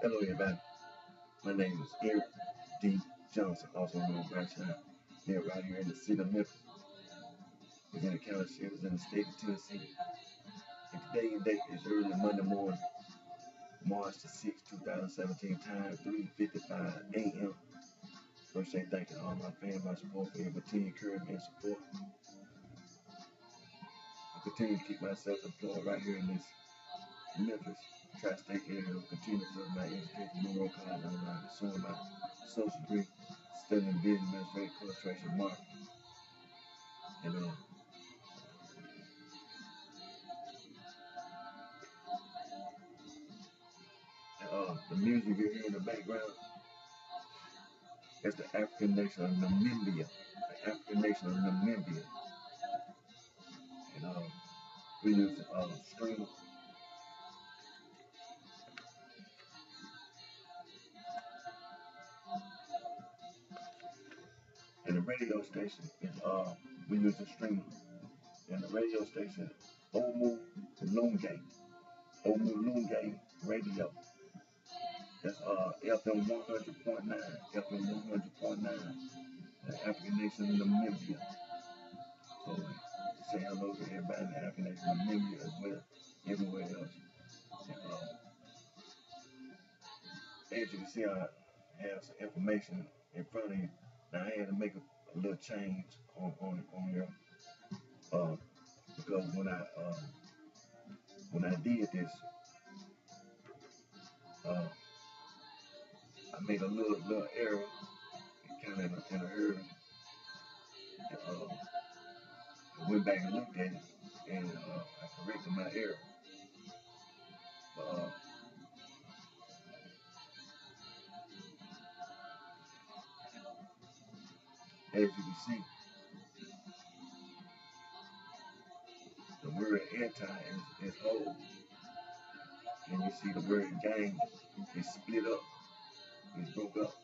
Hello everybody, my name is Eric D. Johnson, also known as BrightShine. Here right here in the city of Memphis, is in the county sheriff, in the state of Tennessee. And today and date is early Monday morning, March the 6th, 2017, time 3:55 a.m. First thing, thank you to all my fans, my support for your continued encouragement and support. I continue to keep myself employed right here in this Memphis tri-state area. I'll continue to further my education, Monroe College online, pursuing my social degree, studying business administration, illustration, marketing, and the music you hear in the background is the African nation of Namibia. The African nation of Namibia. And we use stream. And the radio station is we use a streamer. And the radio station Omu Lunge. Omu Lunge Radio. That's FM 100.9. FM 100.9. The African nation of Namibia. So say hello to everybody in the African nation of Namibia as well, everywhere else. And, as you can see, I have some information in front of you. Now I had to make a little change on here because when I did this, I made a little error, kind of in a hurry. I went back and looked at it, and I corrected my error. But, as you can see, the word anti is whole, and you see the word gang is split up, is broke up,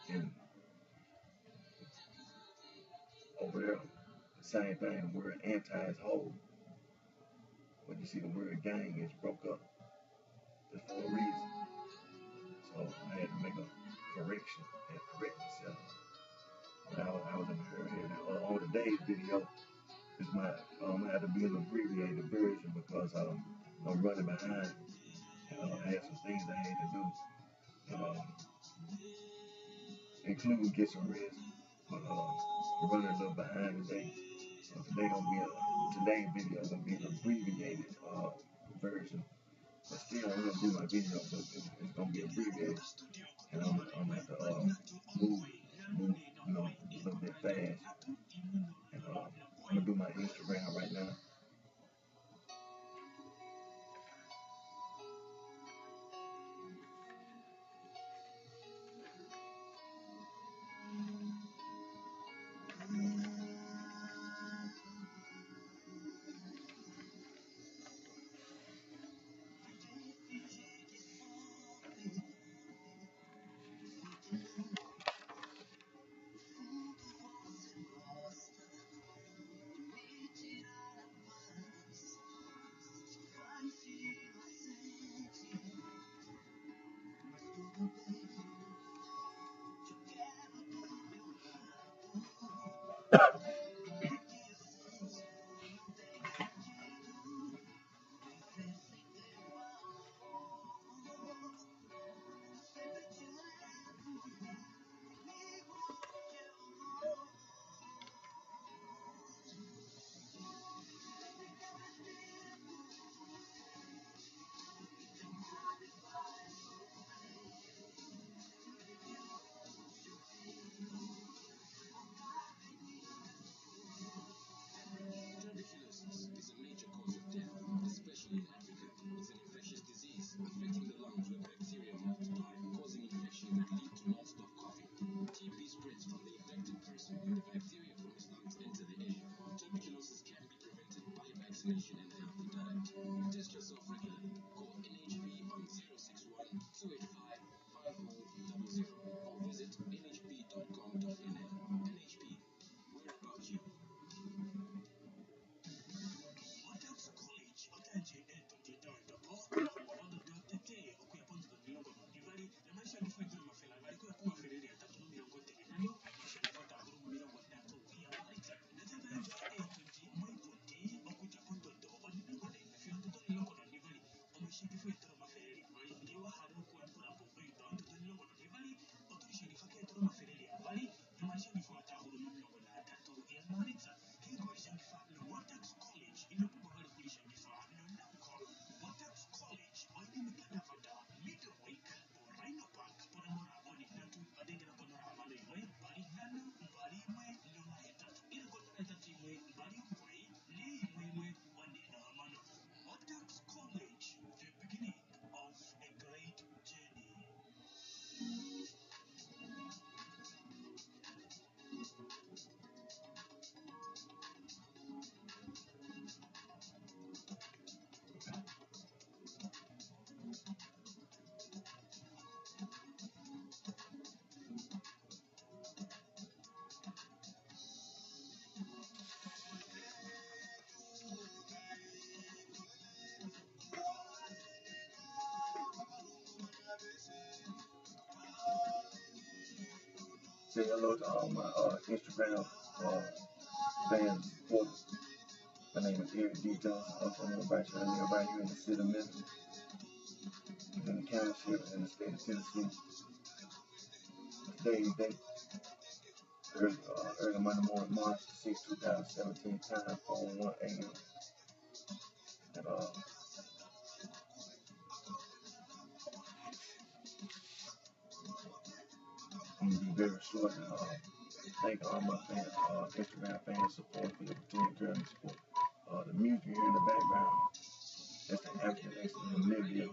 and over there, the same thing, the word anti is whole, but you see the word gang is broke up, just for a reason. So I had to make a correction and correct myself. But I was in a hurry here. Now, on today's video, is my I had to be an abbreviated version because I'm running behind. I had some things I had to do, and, including get some rest. But I'm running a little behind today. So today's video is gonna be an abbreviated version. But still, I'm gonna do my video, but it's gonna be abbreviated, and I'm gonna have to move, a little bit fast. And I'm gonna do my Instagram right now. Say hello to all my Instagram fans, supporters. My name is Eric D. Johnson, also known as BrightShine. I live right here in the city of Memphis, in the county in the state of Tennessee. Today's date, early Monday morning, March 6, 2017, time 4:01 a.m. And I'm gonna be very short and thank all my fans, Instagram fans support for the continued journey support. The music you hear in the background, that's the African accent in Namibia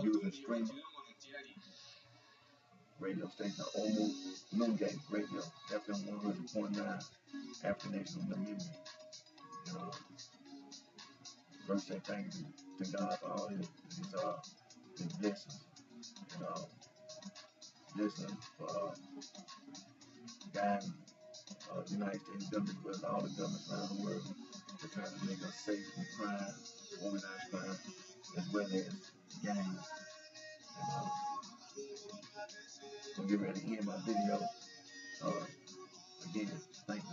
using streaming radio station Omo Noonday Radio, FM 100.9, African Nation of Namibia. And, first say thank you to God for all his blessings. And blessings for guiding the United States government, but all the governments around the world. They're trying to make us safe from crime, organized crime, as well as gangs. And I'm getting ready to end my video. Again, thank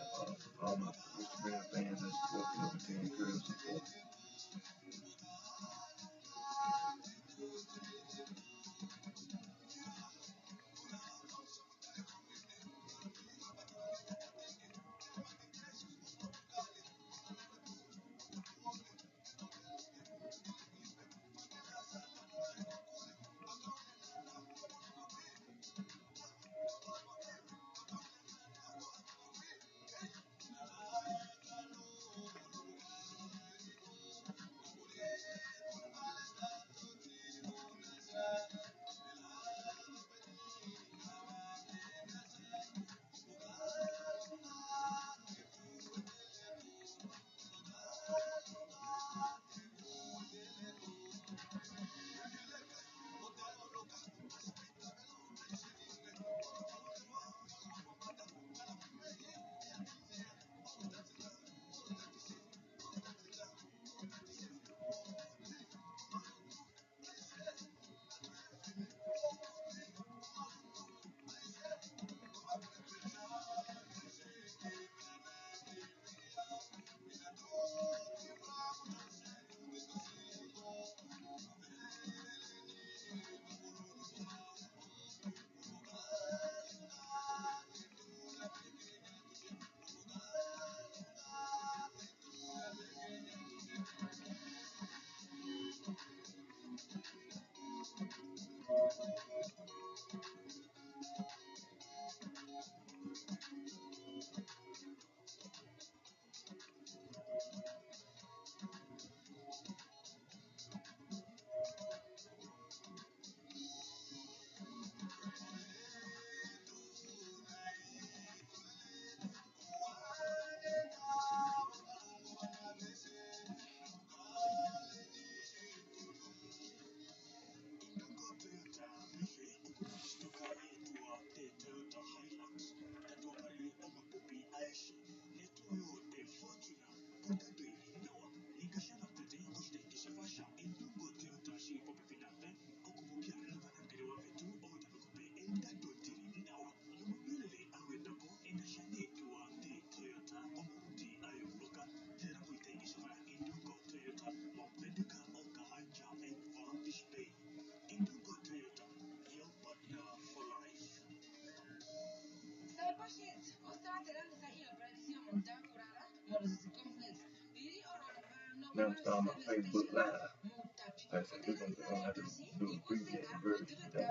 all my Instagram fans and support for the continued encouragement support. Now I'm starting my Facebook Live. Like I said, we're going to have to do a abbreviated version today.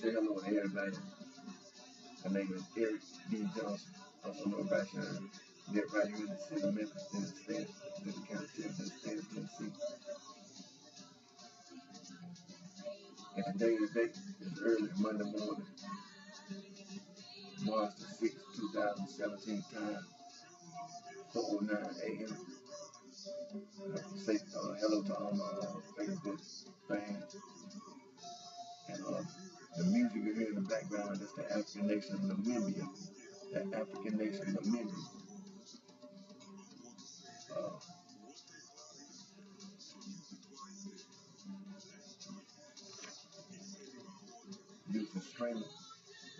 say hello to everybody. My name is Eric D. Johnson, also known as BrightShine. Live right here in the city of Memphis, in the state, in the county series, in the state of Tennessee. And today's date is early Monday morning, March the 6th, 2017, time 4:09 a.m. Say hello to all my Facebook fans. And the music you hear in the background is the African nation of Namibia. The African nation of Namibia. Using streaming.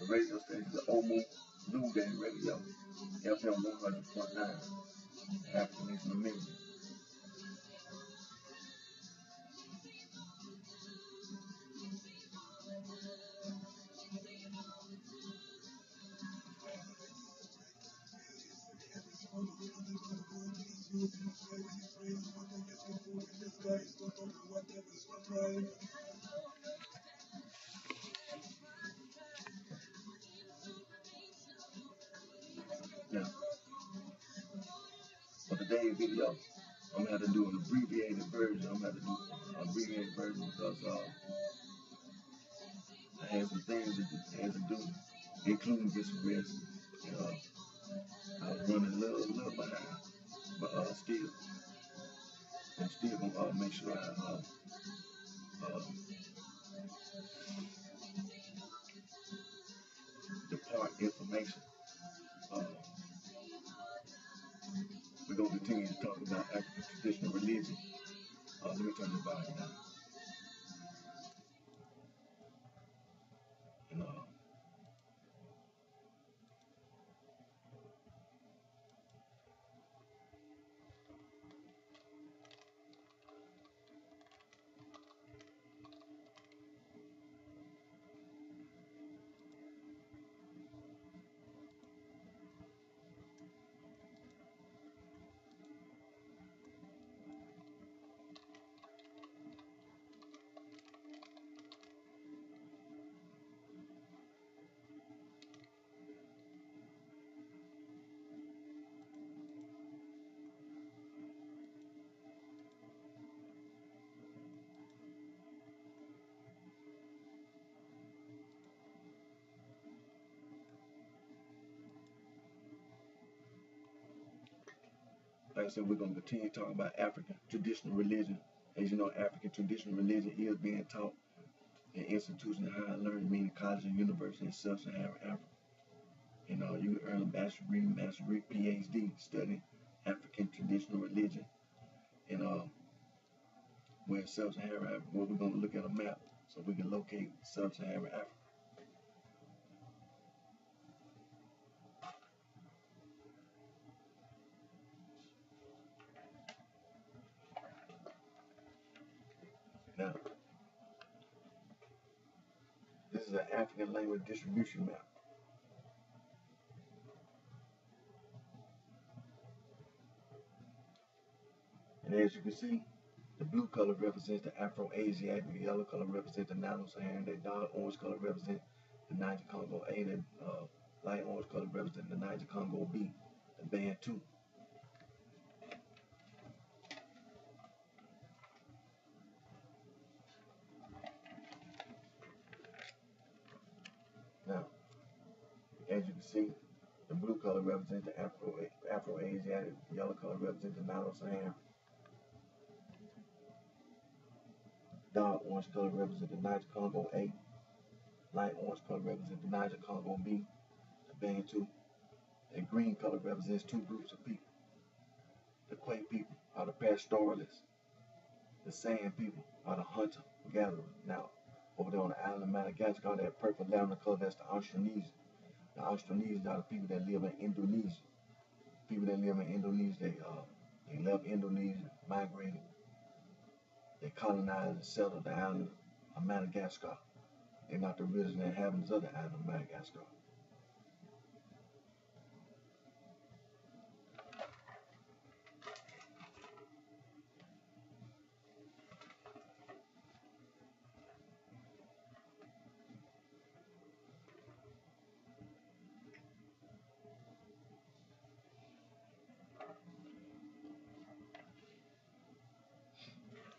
The radio station is the Omo Noonday Radio, FM 100.9, African nation of Namibia. Now, for today's video, I'm going to have to do an abbreviated version. I'm going to have to do an abbreviated version because I had some things that had to do, including this rest. I was running a little behind, but I'm still going to make sure I depart information. We're going to continue to talk about African traditional religion. Let me turn the volume down. And, like I said, we're going to continue talking about African traditional religion. As you know, African traditional religion is being taught in institutions of higher learning, meaning colleges and universities in sub-Saharan Africa. You can earn a master's degree, PhD studying African traditional religion. And where sub-Saharan Africa, we're going to look at a map so we can locate sub-Saharan Africa. Now, this is an African language distribution map. And as you can see, the blue color represents the Afro-Asiatic, the yellow color represents the Nilo-Saharan, the dark orange color represents the Niger-Congo A, the light orange color represents the Niger-Congo B, the Bantu. Now, as you can see, the blue color represents the Afro-Asiatic, the yellow color represents the Nilo-Saharan, dark orange color represents the Niger-Congo A, light orange color represents the Niger-Congo B, the Bantu, and green color represents two groups of people. The Kway people are the pastoralists. The Sand people are the hunter-gatherers. Now, over there on the island of Madagascar, that purple lavender color, that's the Austronesians. The Austronesians are the people that live in Indonesia. People that live in Indonesia, they left Indonesia, migrated. They colonized and settled the island of Madagascar. They're not the original inhabitants of the island of Madagascar.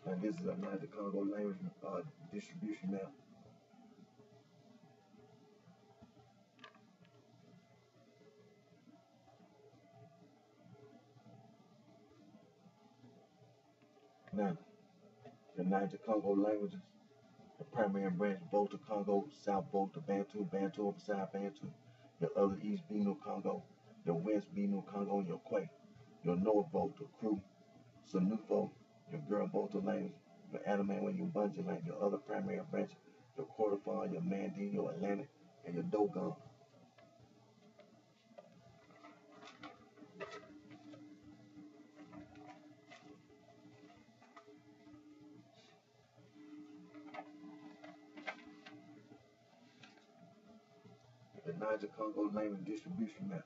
And this is a Niger Congo language distribution map. Now, the Niger Congo languages, the primary branch Volta Congo, South Volta Bantu, Bantu beside Bantu, your other East Benue Congo, your West Benue Congo, your Quay, your North Volta, Kru, Sanuvo, your Girl Volta language, your Adamawa, your Bunji language, your other primary branch, your Kordofan, your Mandi, your Atlantic, and your Dogon. The Niger Congo language distribution map.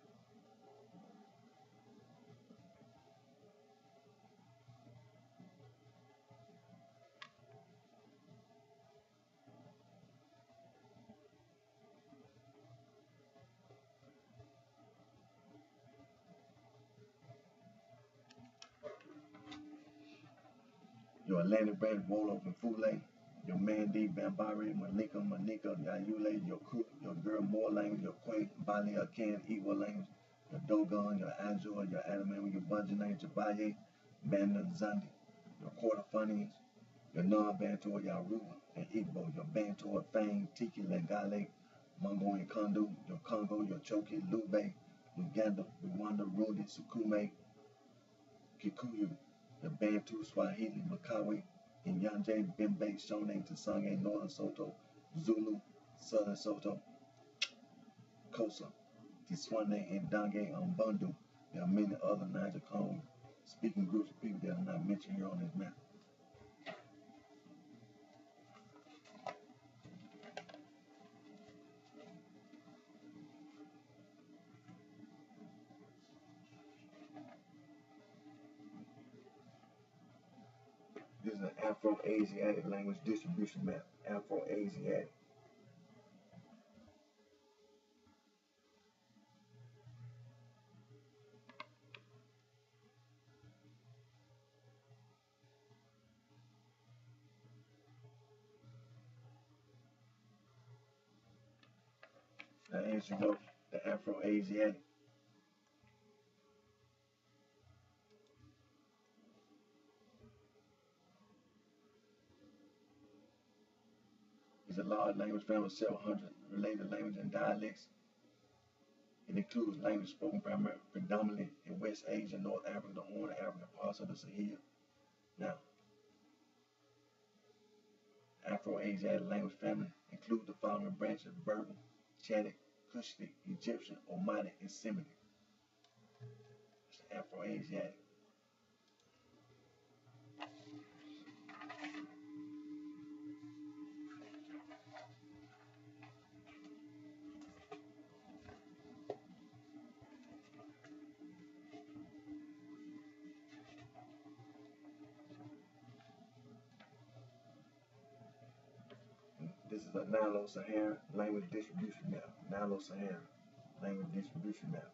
Your Atlantic branch Wolof and Fule, your Mandi, Bambari, Manika, Yayule, your Kru, your Girl Moor language, your Quay, Bali, Akan, Iwa language, your Dogon, your Anjou, your Adamawa, your Bunji language, your Baye, Banda, Zandi, your Kordofanians, your non-Bantu, Yaruba, and Igbo, your Bantu, Fang, Tiki, Lengale, Mongolian Kundu, your Congo, your Choki, Lube, Uganda, Rwanda, Rundi, Sukume, Kikuyu, the Bantu, Swahili, Makawi, Inyanje, Bembe, Shone, Tasange, Northern Soto, Zulu, Southern Soto, Kosa, Tiswane, and Dange, Umbundu. There are many other Niger Congo speaking groups of people that are not mentioned here on this map. This is an Afro-Asiatic language distribution map. Afro-Asiatic. Now, as you know, the Afro-Asiatic is a large language family of several hundred related languages and dialects. It includes language spoken predominantly in West Asia, North Africa, the Horn of Africa, parts of the Sahel. Now, Afro-Asiatic language family include the following branches: Berber, Chadic, Cushitic, Egyptian, Omatic, and Semitic. It's Afro-Asiatic. This is a Nilo-Saharan language distribution map. Nilo-Saharan language distribution map.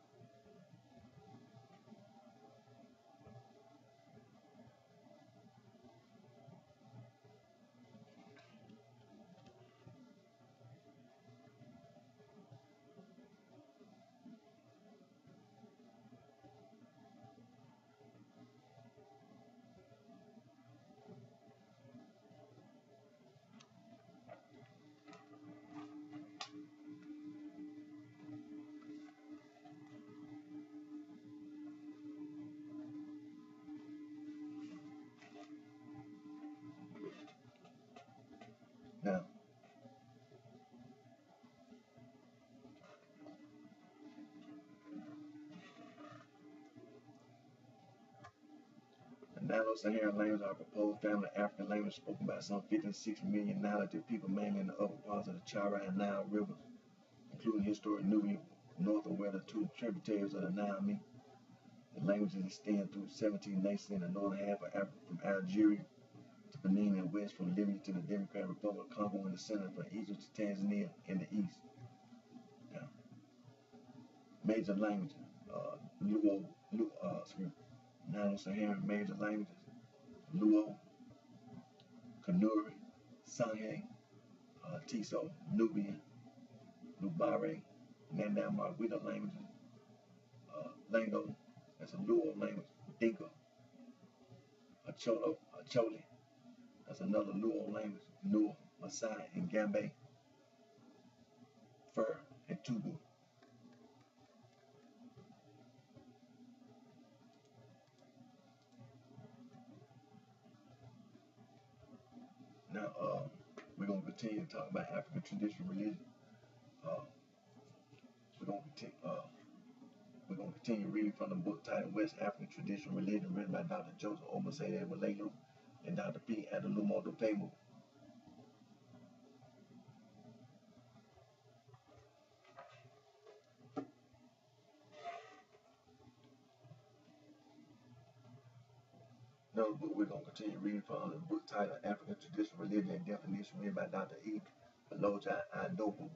Now, the Nilo-Saharan languages are a proposed family of African languages spoken by some 56 million Nilotic people, mainly in the upper parts of the Chara and Nile rivers, including historic Nubia, north of where the two tributaries of the Nile meet. The languages extend through 17 nations in the northern half of Africa, from Algeria to Benin and west, from Libya to the Democratic Republic of Congo in the center, from Egypt to Tanzania in the east. Now, major languages, Nilo-Saharan major languages: Luo, Kanuri, Sanghe, Tiso, Nubian, Nubare, Nanda Marguida languages, Lango, that's a Luo language, Dinka, Acholo, Acholi, that's another Luo language, Nuo, Masai, and Gambe, Fur, and Tubu. Now, we're going to continue to talk about African traditional religion. Uh, we're going to continue reading from the book titled West African Traditional Religion, written by Dr. Joseph Omasede Walelu and Dr. P. Adelumo Dopemu. Another book we're going to continue reading from the book titled African Traditional Religion and Definition, written by Dr. E. Aloja Adobu.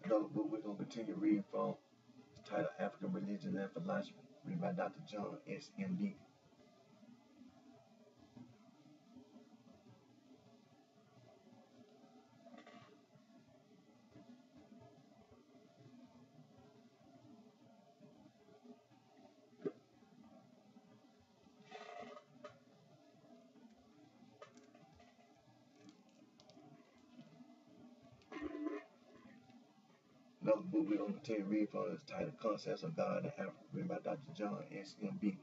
Another book we're going to continue reading from is titled African Religion and Philosophy, written by Dr. John S. M.D. Another book we're going to continue reading from is titled Concepts of God in Africa, written by Dr. John S. M.B.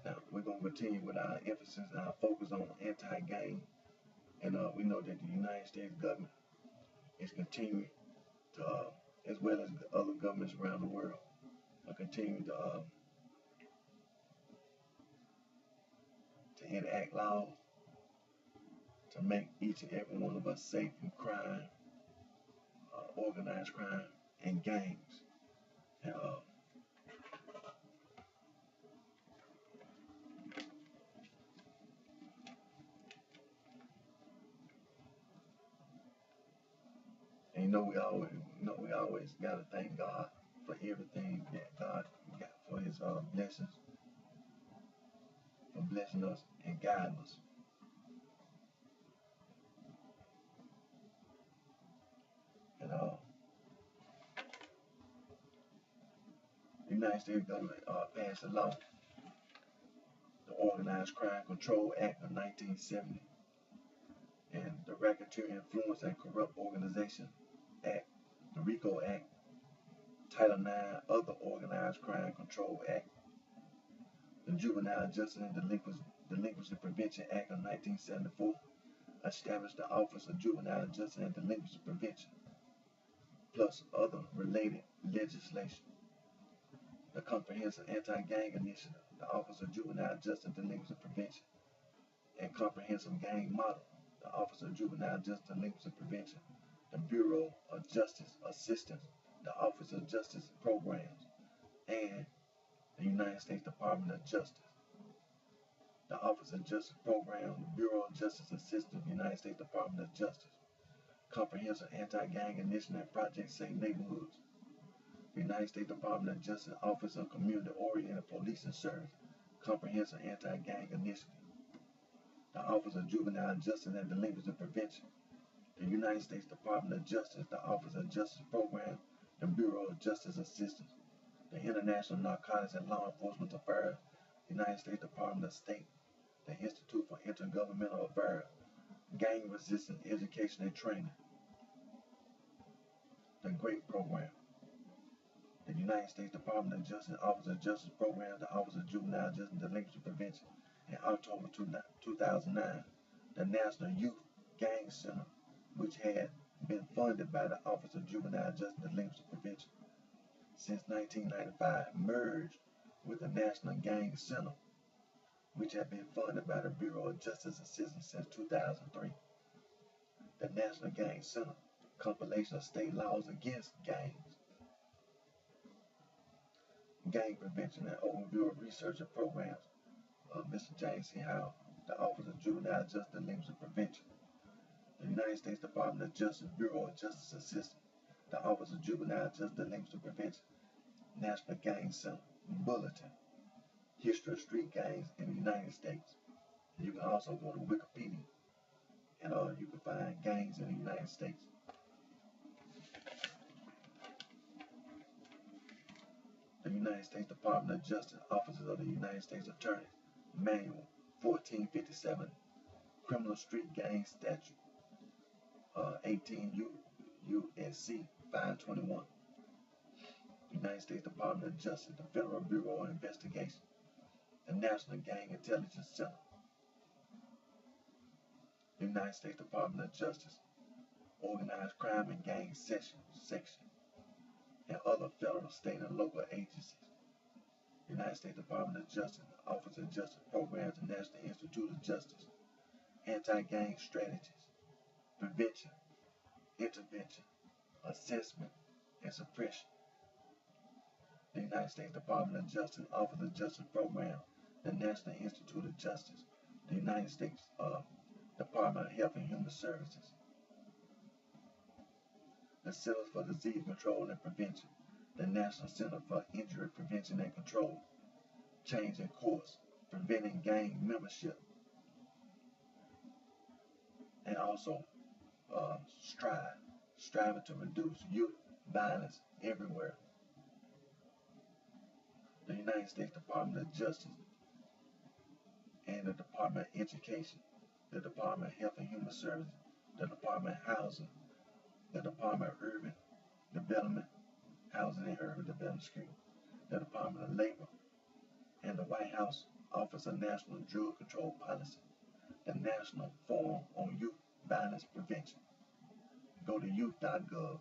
Now, we're going to continue with our emphasis and our focus on anti-gang. And we know that the United States government is continuing to, as well as other governments around the world, are continuing to enact laws to make each and every one of us safe from crime, organized crime, and gangs. And we always gotta thank God for everything that God got, for His blessings, for blessing us and guiding us. And the United States government passed a law, the Organized Crime Control Act of 1970, and the Racketeer Influence and Corrupt Organization Act, the RICO Act, Title IX of the Organized Crime Control Act, the Juvenile Justice and Delinquency Prevention Act of 1974 established the Office of Juvenile Justice and Delinquency Prevention, plus other related legislation. The Comprehensive Anti-Gang Initiative, the Office of Juvenile Justice and Delinquency Prevention, and Comprehensive Gang Model, the Office of Juvenile Justice and Delinquency Prevention, the Bureau of Justice Assistance, the Office of Justice Programs, and the United States Department of Justice. The Office of Justice Program, the Bureau of Justice Assistance, the United States Department of Justice. Comprehensive Anti-Gang Initiative and Project Safe Neighborhoods. The United States Department of Justice Office of Community-Oriented Policing Service. Comprehensive Anti-Gang Initiative. The Office of Juvenile Justice and Delinquency Prevention. The United States Department of Justice, the Office of Justice Program, the Bureau of Justice Assistance. The International Narcotics and Law Enforcement Affairs, the United States Department of State, the Institute for Intergovernmental Affairs, Gang Resistance Education and Training, the GREAT Program, the United States Department of Justice, Office of Justice Program, the Office of Juvenile Justice and Delinquency Prevention. In October 2009, the National Youth Gang Center, which had been funded by the Office of Juvenile Justice and Delinquency Prevention, since 1995 merged with the National Gang Center, which had been funded by the Bureau of Justice Assistance since 2003. The National Gang Center, compilation of state laws against gangs, gang prevention, and overview of research and programs. Mr. James C. Howell, the Office of Juvenile Justice and Limits of Prevention. The United States Department of Justice, Bureau of Justice Assistance, the Office of Juvenile Justice and Limits of Prevention, National Gang Center, Bulletin, History of Street Gangs in the United States. And you can also go to Wikipedia and you can find gangs in the United States. The United States Department of Justice, Offices of the United States Attorney, Manual 1457, Criminal Street Gang Statute, 18 U.S.C. 521. United States Department of Justice, the Federal Bureau of Investigation, the National Gang Intelligence Center, the United States Department of Justice, Organized Crime and Gang Section, and other federal, state, and local agencies. The United States Department of Justice, Office of Justice Programs, and National Institute of Justice, Anti-Gang Strategies, Prevention, Intervention, Assessment, and Suppression. The United States Department of Justice, Office of Justice Programs, the National Institute of Justice, the United States Department of Health and Human Services, the Centers for Disease Control and Prevention, the National Center for Injury Prevention and Control, Changing Course, Preventing Gang Membership, and also striving to reduce youth violence everywhere. The United States Department of Justice and the Department of Education, the Department of Health and Human Services, the Department of Housing, the Department of Urban Development, Housing and Urban Development, the Department of Labor, and the White House Office of National Drug Control Policy, the National Forum on Youth Violence Prevention. Go to youth.gov.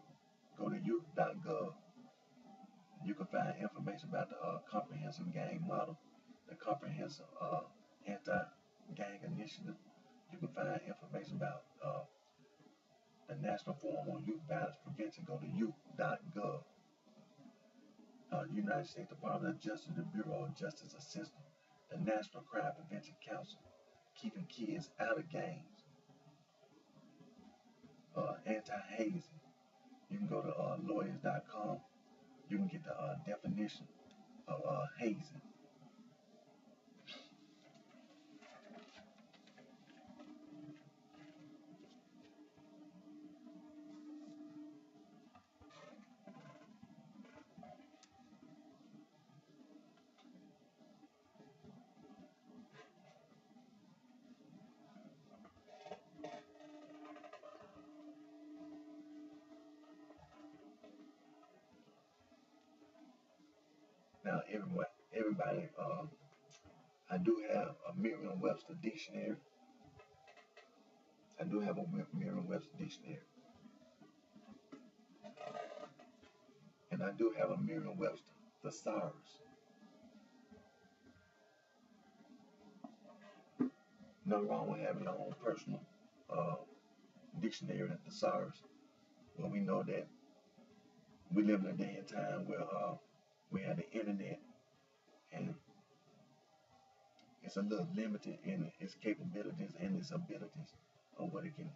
You can find information about the comprehensive gang model, the comprehensive anti-gang initiative. You can find information about the National Forum on Youth Violence Prevention. Go to youth.gov. United States Department of Justice, the Bureau of Justice Assistance, the National Crime Prevention Council, keeping kids out of gangs. Anti-hazing. You can go to lawyers.com. You can get the definition of hazing. Now, everybody, I do have a Merriam-Webster dictionary. And I do have a Merriam-Webster thesaurus. Nothing wrong with having your own personal dictionary and thesaurus. Well, we know that we live in a day and time where we have the internet, and it's a little limited in its capabilities and its abilities of what it can.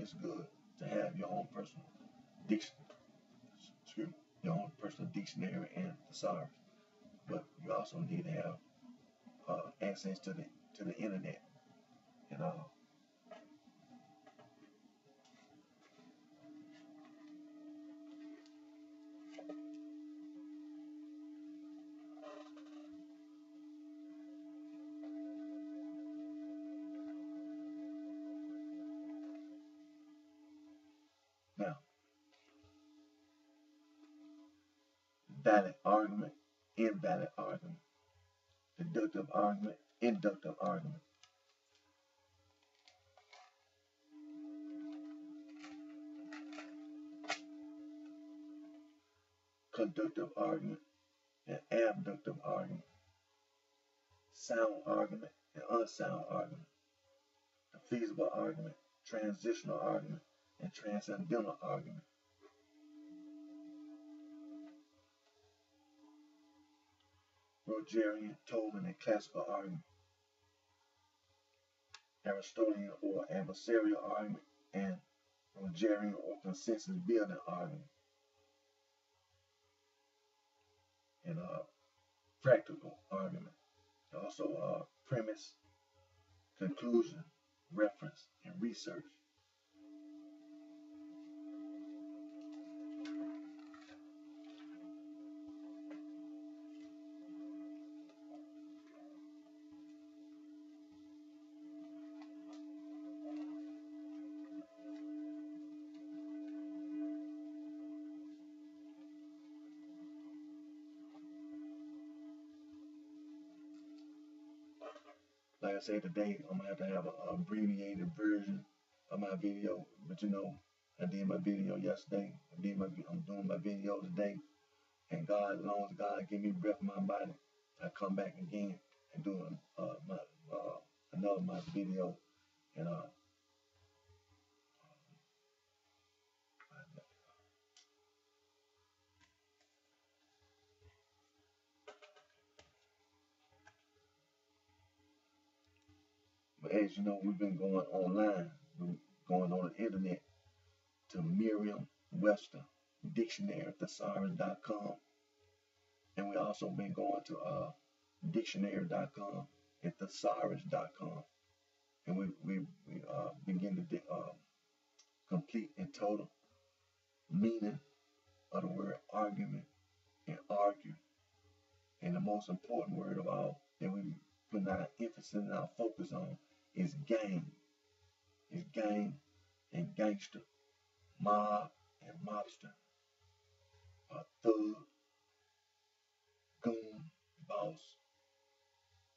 It's good to have your own personal dictionary and thesaurus, but you also need to have access to the internet and all. Now, valid argument, invalid argument, deductive argument, inductive argument. conductive argument and abductive argument, sound argument and unsound argument, the feasible argument, transitional argument, and transcendental argument. Rogerian, Tobin, and classical argument, Aristotelian or adversarial argument, and Rogerian or consensus building argument, and practical argument. Also premise, conclusion, reference, and research. Like I said today, I'm gonna have to have an abbreviated version of my video, but you know, I did my video yesterday. I'm doing my video today, and God, as long as God give me breath in my body, I come back again and do another my video, and but as you know, we've been going online, we're going on the internet to Merriam-Webster Dictionary, thesaurus.com, and we also been going to dictionary.com and thesaurus.com, and we begin to complete and total meaning of the word argument and argue, and the most important word of all that we put our emphasis and our focus on is gang. Is gang and gangster, mob and mobster, thug, goon, boss,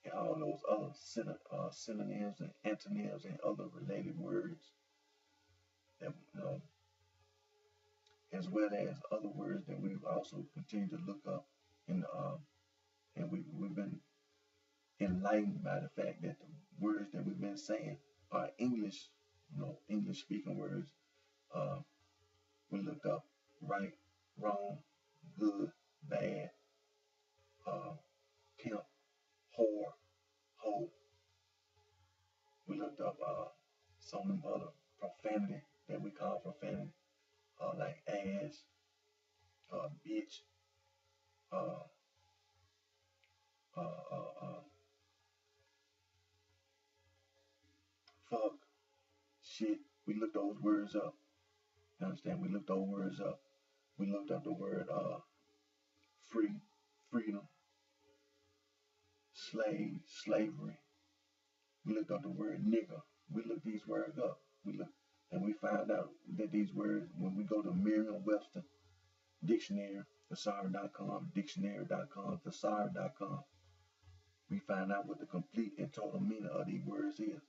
and all those other synonyms and antonyms and other related words that as well as other words that we've also continued to look up, and we've been enlightened by the fact that the words that we've been saying are English, English speaking words. We looked up right, wrong, good, bad, pimp, whore, hoe. We looked up some of them other profanity that we call profanity, like ass, bitch, fuck, shit. We looked those words up. You understand? We looked those words up. We looked up the word free, freedom, slave, slavery. We looked up the word nigger. We looked these words up. And we found out that these words, when we go to Merriam-Webster Dictionary, thesaurus.com, dictionary.com, thesaurus.com, we find out what the complete and total meaning of these words is.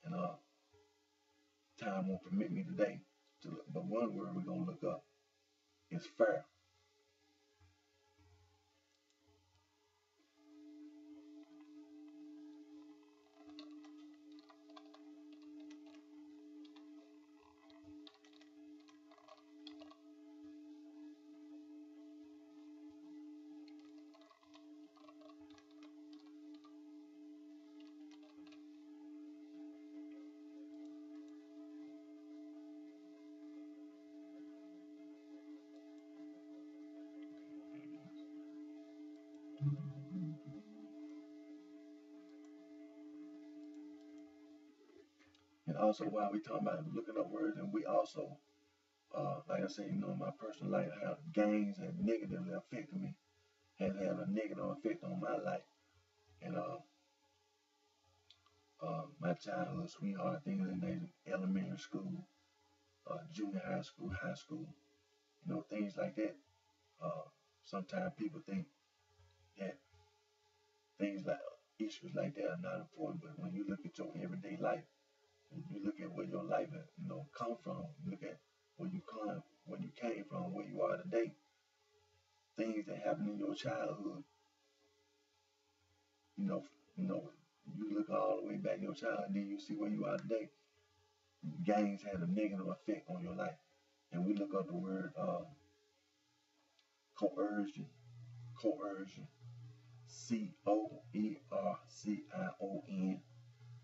And time won't permit me today to look, but one word we're gonna look up is fair. And also, while we talking about looking up words, and we also, like I said, my personal life, how gangs have negatively affected me, has had a negative effect on my life. And my childhood sweetheart, things in elementary school, junior high school, things like that. Sometimes people think that things like issues like that are not important, but when you look at your everyday life, you look at where your life, come from. You look at where you came from, where you are today, things that happened in your childhood, you know, you look all the way back in your childhood, and then you see where you are today. Gangs had a negative effect on your life. And we look up the word coercion, coercion, C-O-E-R-C-I-O-N,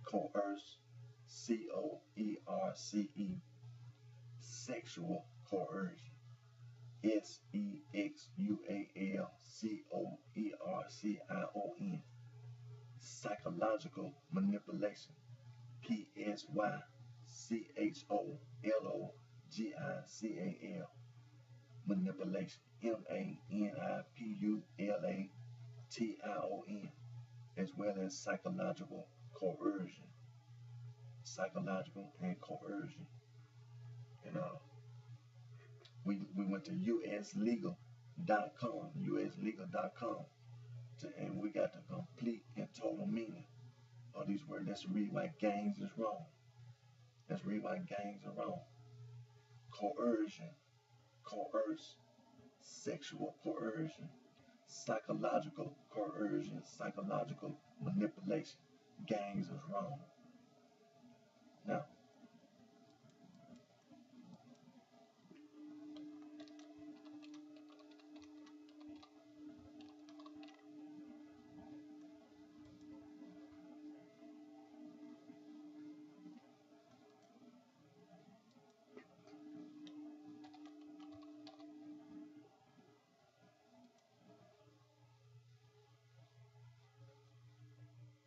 coerce, C-O-E-R-C-E, sexual coercion, S-E-X-U-A-L-C-O-E-R-C-I-O-N, psychological manipulation, P-S-Y-C-H-O-L-O-G-I-C-A-L, manipulation, M-A-N-I-P-U-L-A-T-I-O-N, as well as psychological coercion, psychological and coercion. And we went to uslegal.com, uslegal.com, and we got the complete and total meaning of these words. Let's read why gangs is wrong. Let's read why gangs are wrong. Coercion, coerce, sexual coercion, psychological coercion, psychological manipulation. Gangs is wrong.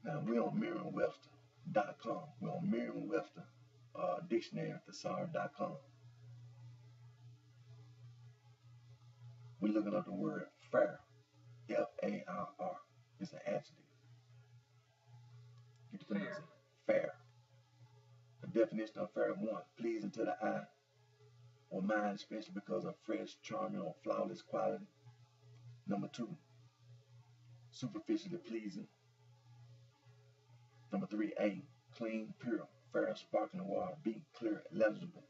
Now we're on Merriam-Webster.com. We're on Merriam-Webster Dictionary Thesaurus.com. We're looking up the word fair, F-A-R-R. It's an adjective. Get the pronunciation. Fair. The definition of fair: 1, pleasing to the eye or mind, especially because of fresh, charming, or flawless quality. Number 2, superficially pleasing. Number 3, A, clean, pure, fair, sparkling water. B, clear, legible.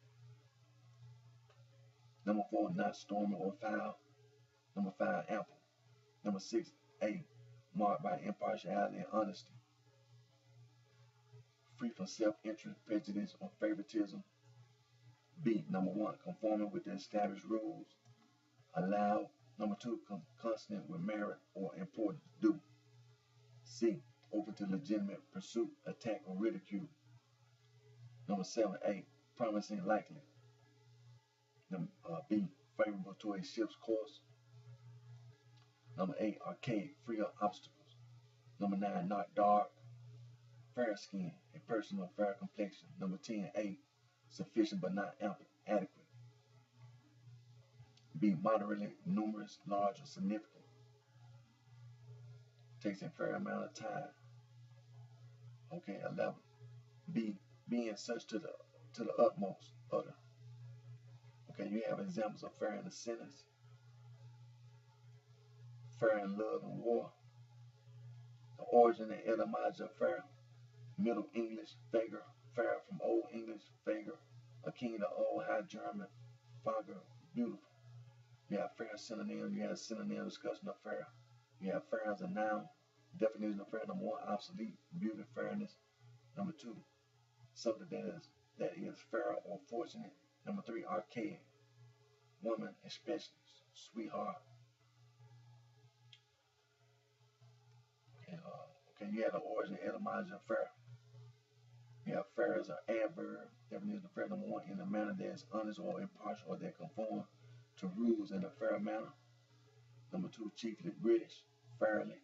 Number 4, not stormy or foul. Number 5, ample. Number 6, A, marked by impartiality and honesty, free from self-interest, prejudice, or favoritism. B, number 1, conforming with the established rules. Allowed. Number 2, consonant with merit or importance. Do. C, open to legitimate pursuit, attack, or ridicule. Number 7, A, promising, likely. Number B, favorable to a ship's course. Number 8, archaic, free of obstacles. Number 9, not dark, fair skin, a person of fair complexion. Number 10, A, sufficient but not ample, adequate. B, moderately numerous, large, or significant. Takes a fair amount of time. Okay, 11. B, being such to the utmost utter. Okay, you have examples of fair in the sentence. Fair in love and war. The origin and etymology of fair. Middle English, fager, fair from Old English, fager, akin to Old High German, fager, beautiful. You have fair synonym, you have synonym discussion of fair. You have fair as a noun. Definition of fair: number 1, obsolete, beauty, fairness. Number 2, something that is fair or fortunate. Number 3, archaic, woman, especially, sweetheart. Okay, you have the origin and etymology of fair. You have fair as an adverb. Definition of fair: number 1, in a manner that is honest or impartial, or that conform to rules in a fair manner. Number 2, chiefly British, fairly.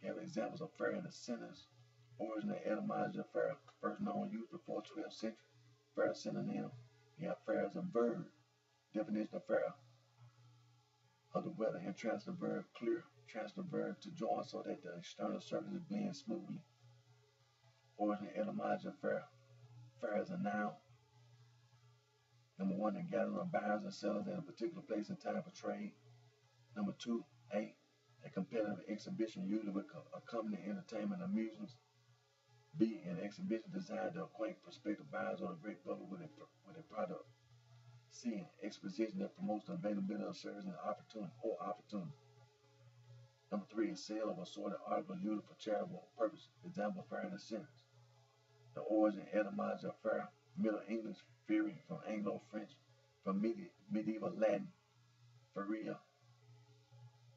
You have examples of fair in a sentence. Origin and etymology of fair: first known use before 12th century. Fair synonym. You have fair as a verb. Definition of fair: of the weather and transitive verb clear. Transitive verb to join so that the external surfaces blend smoothly. Origin and etymology of fair: fair as a noun. Number 1, the gathering of buyers and sellers at a particular place and time for trade. Number 2, A competitive exhibition, usually with accompanying entertainment and amusements. B, an exhibition designed to acquaint prospective buyers or the great public with a product. C, an exposition that promotes the availability of service and opportunity. Number 3, a sale of assorted articles used for charitable purposes. Example, fair and sentence. The origin and etymology of fair, Middle English, fairy from Anglo-French, from medieval Latin, feria,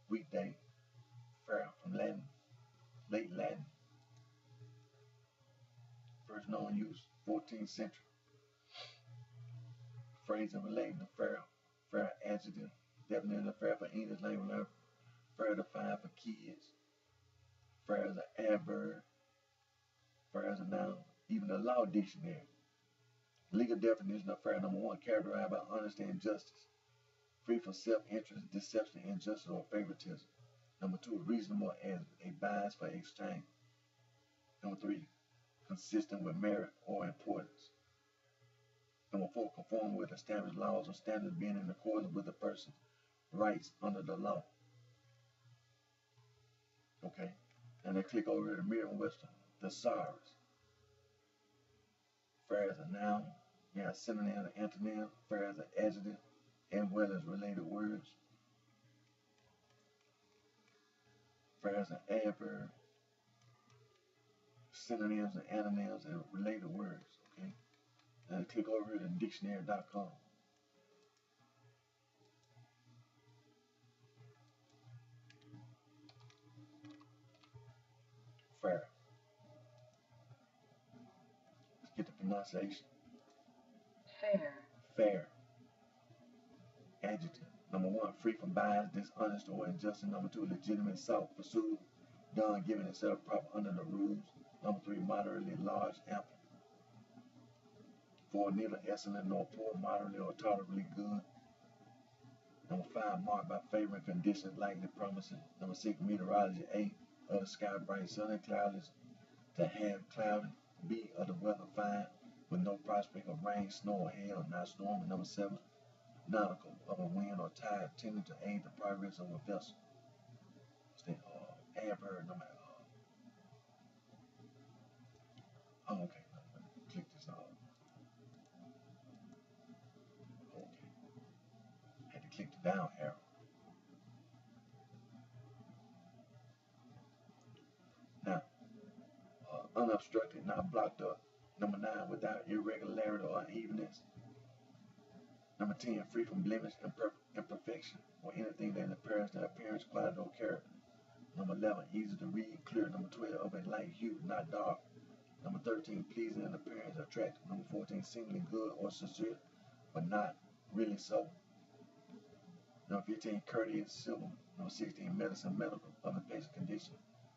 weekday, fair from Latin, late Latin, first known use, 14th century. Phrase and relating to fair adjective, definition of fair for English language learner, fair defined for kids, fair as an adverb, fair as a noun, even the law dictionary. Legal definition of fair, number 1, characterized by honesty and justice, free from self-interest, deception, injustice, or favoritism. Number 2, reasonable as a bias for exchange. Number 3, consistent with merit or importance. Number 4, conform with established laws or standards, being in accordance with the person's rights under the law. Okay, and then click over to Merriam-Webster thesaurus. Fair as a noun, you have synonym and antonym, fair as an adjective, as well as related words. Fair as an adverb, synonyms and antonyms, and related words. Okay, and click over here to dictionary.com. Fair. Let's get the pronunciation. Fair. Fair. Adjective. Number 1, free from bias, dishonest, or injustice. Number 2, legitimate, sought, pursued, done, given, etc., proper, under the rules. Number 3, moderately, large, ample. 4, neither excellent nor poor, moderately or tolerably good. Number 5, marked by favoring conditions, likely promising. Number 6, meteorology. A, of the sky bright, sunny, cloudless, to have cloudy. B, of the weather fine, with no prospect of rain, snow, or hail, not storming. Number 7, nautical, of a wind or tide tending to aid the progress of a vessel. What's that? Adverb, number. Okay, click this off. Okay, had to click the down arrow. Now, unobstructed, not blocked up. Number 9, without irregularity or unevenness. Number 10, free from blemish, imperfection, or anything that impairs the appearance, quality, or character. Number 11, easy to read, clear. Number 12, of a light hue, not dark. Number 13, pleasing in appearance, attractive. Number 14, seemingly good or sincere, but not really so. Number 15, courteous, civil. Number 16, medicine, medical, of the patient condition,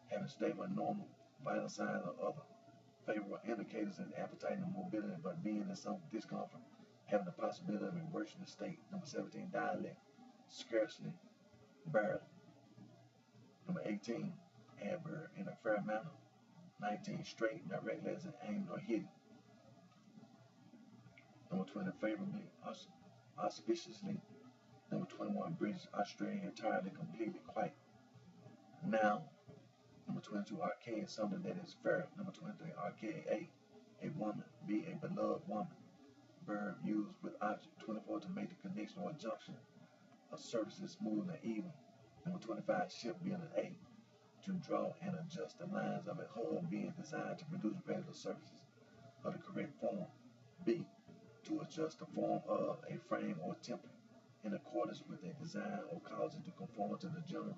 having stable and normal vital signs or other favorable indicators in appetite and mobility, but being in some discomfort, having the possibility of a worsening state. Number 17, dialect, scarcely, barely. Number 18, adverb, in a fair manner. 19, straight, not reckless and aimed or hidden. Number 20, favorably, auspiciously. Number 21, British, Australian, entirely, completely, quite. Now, number 22, archaic, something that is fair. Number 23, archaic, a woman. B, a beloved woman. Verb used with object. 24, to make the connection or junction of surfaces smooth and even. Number 25, ship, being an A, to draw and adjust the lines of a hull, being designed to produce regular surfaces of the correct form. B, to adjust the form of a frame or template in accordance with a design or cause it to conform to the general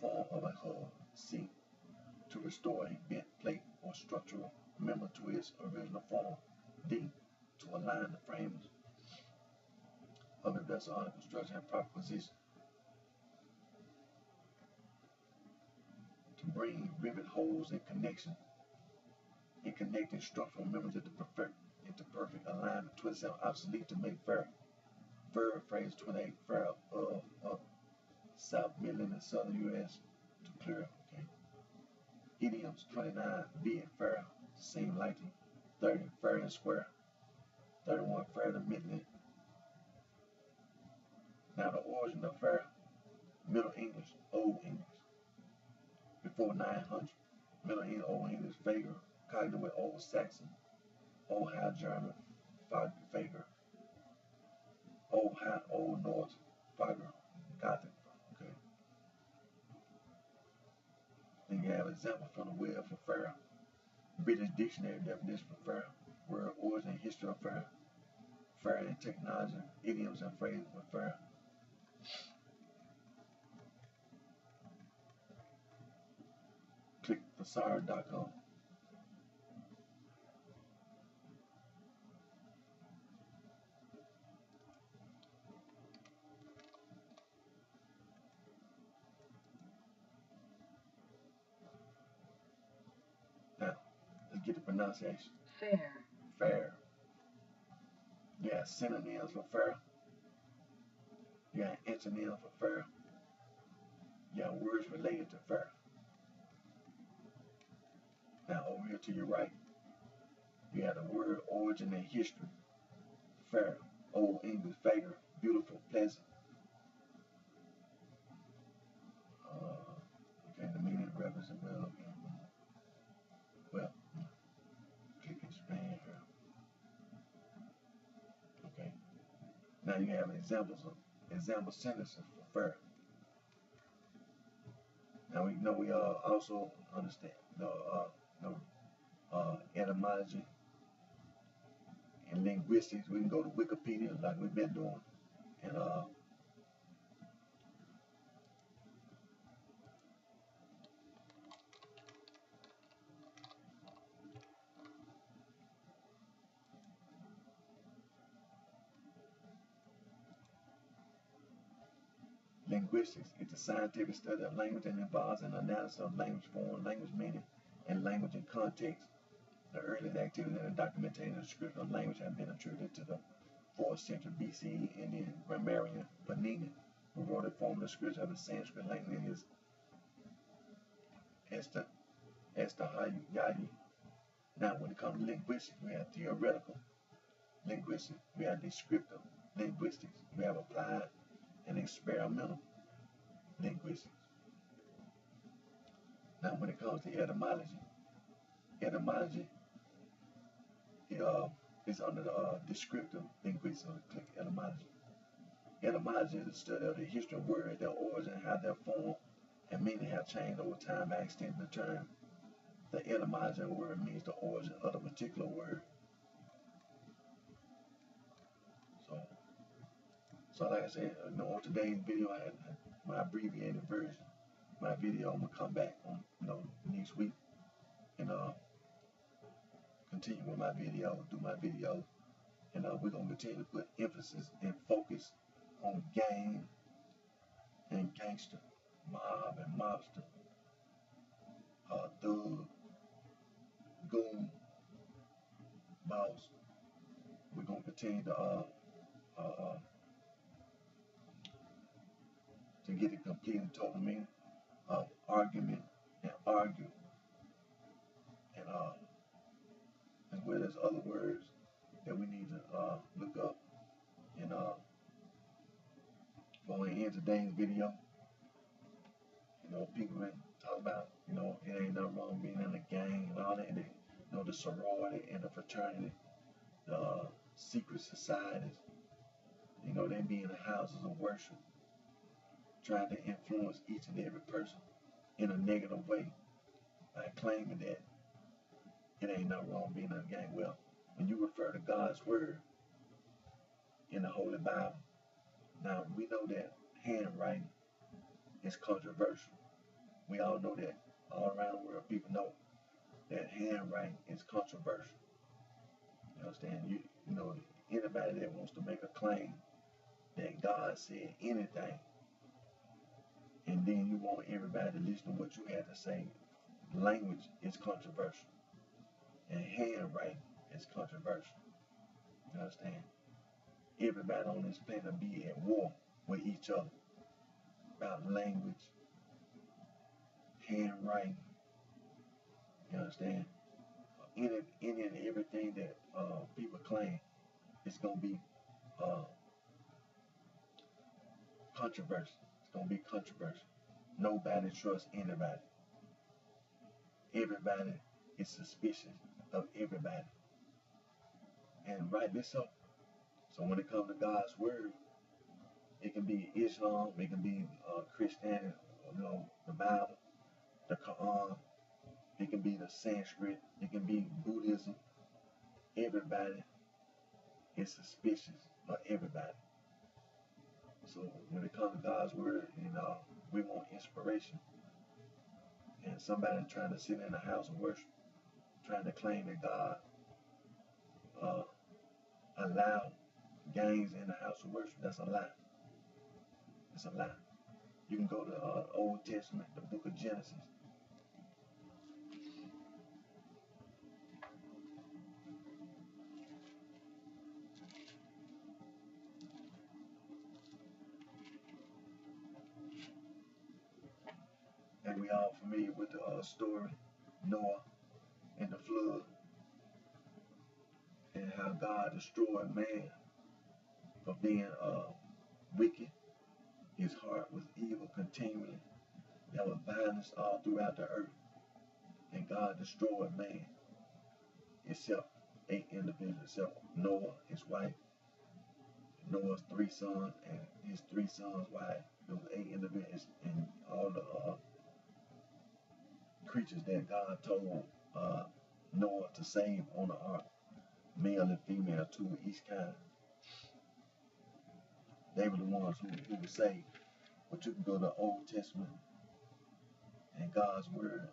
form of a hull. C, to restore a bent plate or structural member to its original form. D, to align the frames of a vessel under construction in proper position. To bring rivet holes in connecting structural members into perfect alignment. 27, obsolete, to make fair. Verb, phrase. 28, fair of South Midland and Southern U.S. to clear. Okay. Idioms. 29, be it fair, seem likely. 30, fair and square. 31, fair to Midland. Now the origin of fair, Middle English, Old English. Before 900, Middle English, Old English, vagrant, cognated with Old Saxon, Old High German, Fager, Old Norse, Fager, Gothic. Okay. Then you have example from the web for fair. British Dictionary definition for fair. Word origin and history of fair. Fair and technology, idioms and phrases for fair. Click thesaurus.com. Now, let's get the pronunciation. Fair. Fair. You have synonyms for fair. You have antonyms for fair. You have words related to fair. Now, over here to your right, you have the word origin and history. Fair. Old English, fair, beautiful, pleasant. Okay, the meaning represents well, click expand here. Okay. Now you have example sentences for fair. Now we know we also understand etymology and linguistics. We can go to Wikipedia like we've been doing, and linguistics is the scientific study of language and involves an analysis of language form, language meaning, and language in context. The earliest activity in the documentation and description of language have been attributed to the 4th century BCE Indian grammarian Panini, who wrote a formal description of the Sanskrit language in his Estahayyi. Now, when it comes to linguistics, we have theoretical linguistics, we have descriptive linguistics, we have applied and experimental linguistics. Now, when it comes to etymology is under the descriptive linguistics. So click etymology. Etymology is the study of the history of words, their origin, how their form and meaning have changed over time by extending the term. The etymology of a word means the origin of a particular word. So like I said, on today's video, I had my abbreviated version. My video, I'm gonna come back on next week and continue with my video, do my video, and we're gonna continue to put emphasis and focus on gang and gangster, mob and mobster, thug, goon, boss. We're gonna continue to get a complete and total meaning of argument and argue, and as well as other words that we need to look up. And before we end today's video, people been talking about, it ain't nothing wrong being in a gang and all that. The sorority and the fraternity, the secret societies, they be in the houses of worship, trying to influence each and every person in a negative way by claiming that it ain't nothing wrong being in a gang. Well, when you refer to God's word in the Holy Bible, now we know that handwriting is controversial. We all know that. All around the world, people know that handwriting is controversial. You understand? Anybody that wants to make a claim that God said anything, and then you want everybody to listen to what you had to say, language is controversial, and handwriting is controversial. You understand? Everybody on this planet be at war with each other about language, handwriting. You understand? Any and everything that people claim, it's gonna be controversial. It's gonna be controversial. Nobody trusts anybody. Everybody is suspicious of everybody, and rightly so. So when it comes to God's word, it can be Islam, it can be Christianity, the Bible, the Quran, it can be the Sanskrit, it can be Buddhism. Everybody is suspicious of everybody. So when it comes to God's word, we want inspiration. And somebody trying to sit in a house of worship, trying to claim that God allowed gangs in the house of worship, that's a lie. It's a lie. You can go to Old Testament, the book of Genesis. And we all familiar with the story, Noah and the flood, and how God destroyed man for being wicked. His heart was evil continually. There was violence all throughout the earth. And God destroyed man, except 8 individuals, except Noah, his wife, Noah's 3 sons, and his 3 sons' wife. There was 8 individuals, and all the creatures that God told Noah to save on the ark, male and female, 2 of each kind. They were the ones who were saved. But you can go to the Old Testament and God's word.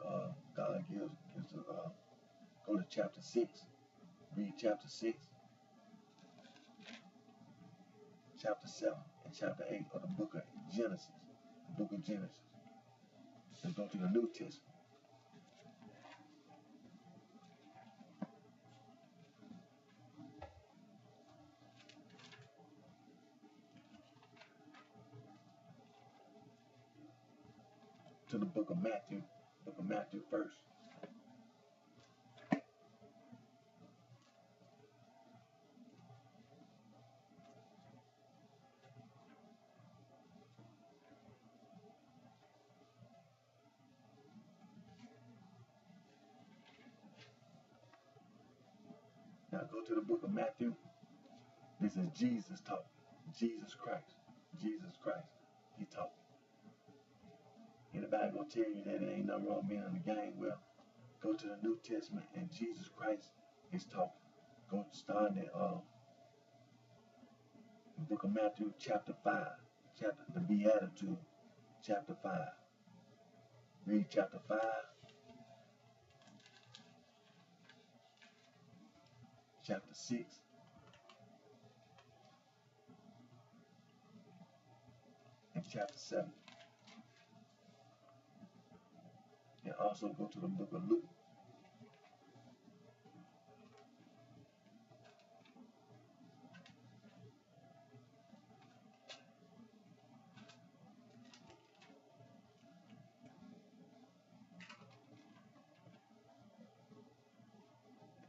God gives go to chapter 6. Read chapter 6, chapter 7, and chapter 8 of the book of Genesis. The book of Genesis. Let's go to the New Testament. To the book of Matthew first. Now go to the book of Matthew. This is Jesus talking. Jesus Christ. Jesus Christ. He talking. Anybody gonna tell you that it ain't nothing wrong being in the gang? Well, go to the New Testament and Jesus Christ is talking. Go start at the book of Matthew, chapter 5. The Beatitude, chapter 5. Read chapter 5, chapter 6, and chapter 7. And also go to the book of Luke.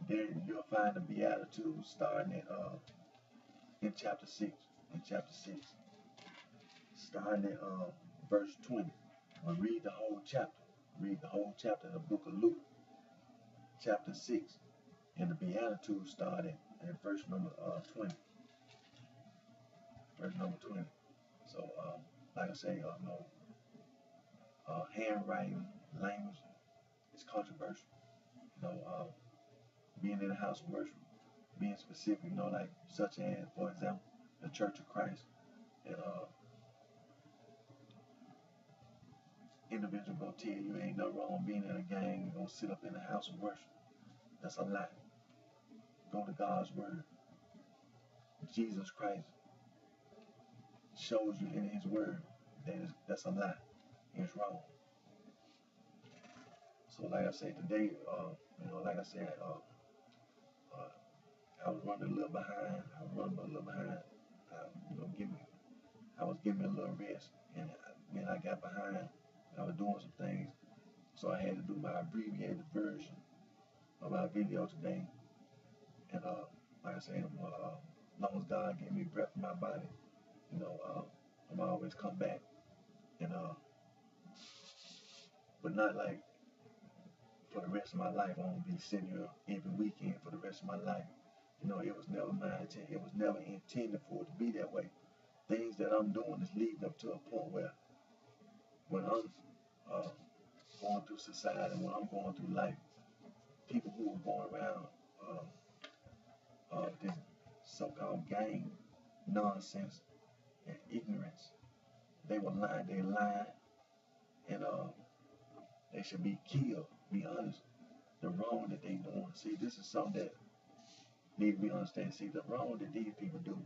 There you'll find the Beatitudes starting at in chapter 6. In chapter 6. Starting at verse 20. Well, read the whole chapter. Read the whole chapter of the book of Luke, chapter 6. And the Beatitudes started at verse number 20. Verse number 20. So, like I say, handwriting, language is controversial. Being in the house of worship, being specific, like such as, for example, the Church of Christ, and individual gonna tell you ain't no wrong being in a gang, you're gonna sit up in the house of worship. That's a lie. Go to God's word. Jesus Christ shows you in his word that that's a lie. It's wrong. So like I said today, like I said, I was running a little behind. I was giving me a little rest, and then I got behind. I was doing some things, so I had to do my abbreviated version of my video today. And like I said, as long as God gave me breath in my body, I'm always come back, and but not like for the rest of my life. I'm gonna be sitting here every weekend for the rest of my life. You know, it was never my intent. It was never intended for it to be that way. Things that I'm doing is leading up to a point where when I'm uh, going through society, when I'm going through life, people who are going around this so-called gang nonsense and ignorance, they were lying. They lied, and they should be killed. Be honest. The wrong that they doing. See, this is something that need to be understand. See, the wrong that these people do,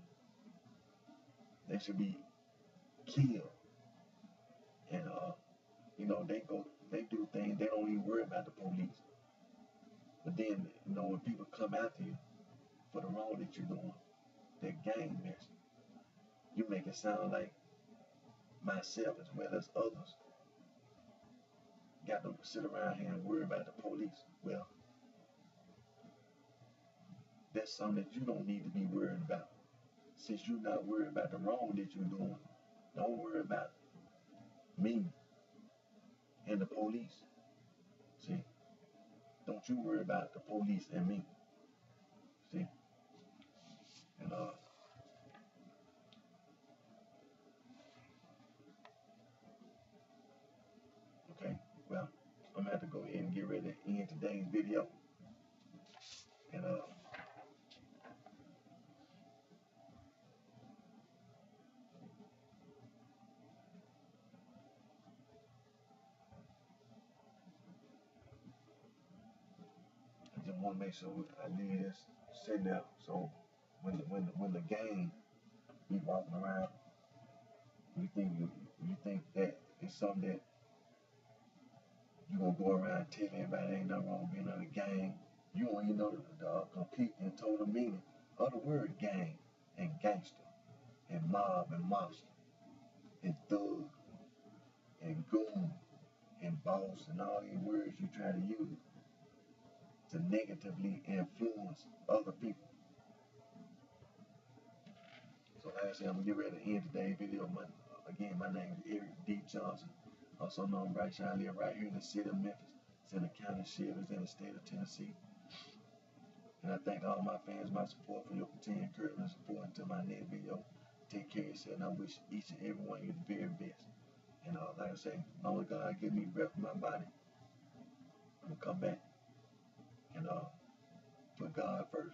they should be killed. And they do things. They don't even worry about the police. But then, when people come after you for the wrong that you're doing, that gang mess, you make it sound like myself as well as others got to sit around here and worry about the police. Well, that's something that you don't need to be worried about. Since you're not worried about the wrong that you're doing, don't worry about me and the police. See, don't you worry about the police and me. See, and okay, well, I'm gonna have to go ahead and get ready to end today's video. And I just want to make sure I leave this sitting there. So when the gang be walking around, you think that it's something that you gonna go around and tell everybody ain't nothing wrong being in a gang. You don't even know the complete and total meaning of the word gang and gangster and mob and mobster and thug and goon and boss and all these words you try to use to negatively influence other people. So like I said, I'm gonna get ready to end today's video. My name is Eric D. Johnson, also known as BrightShine. I live right here in the city of Memphis. It's in the county of Shelbyville, in the state of Tennessee. And I thank all my fans, my support for your continued encouragement and support until my next video. Take care of yourself, and I wish each and every one of you the very best. And like I say, long as God give me breath in my body, I'm gonna come back and put God first.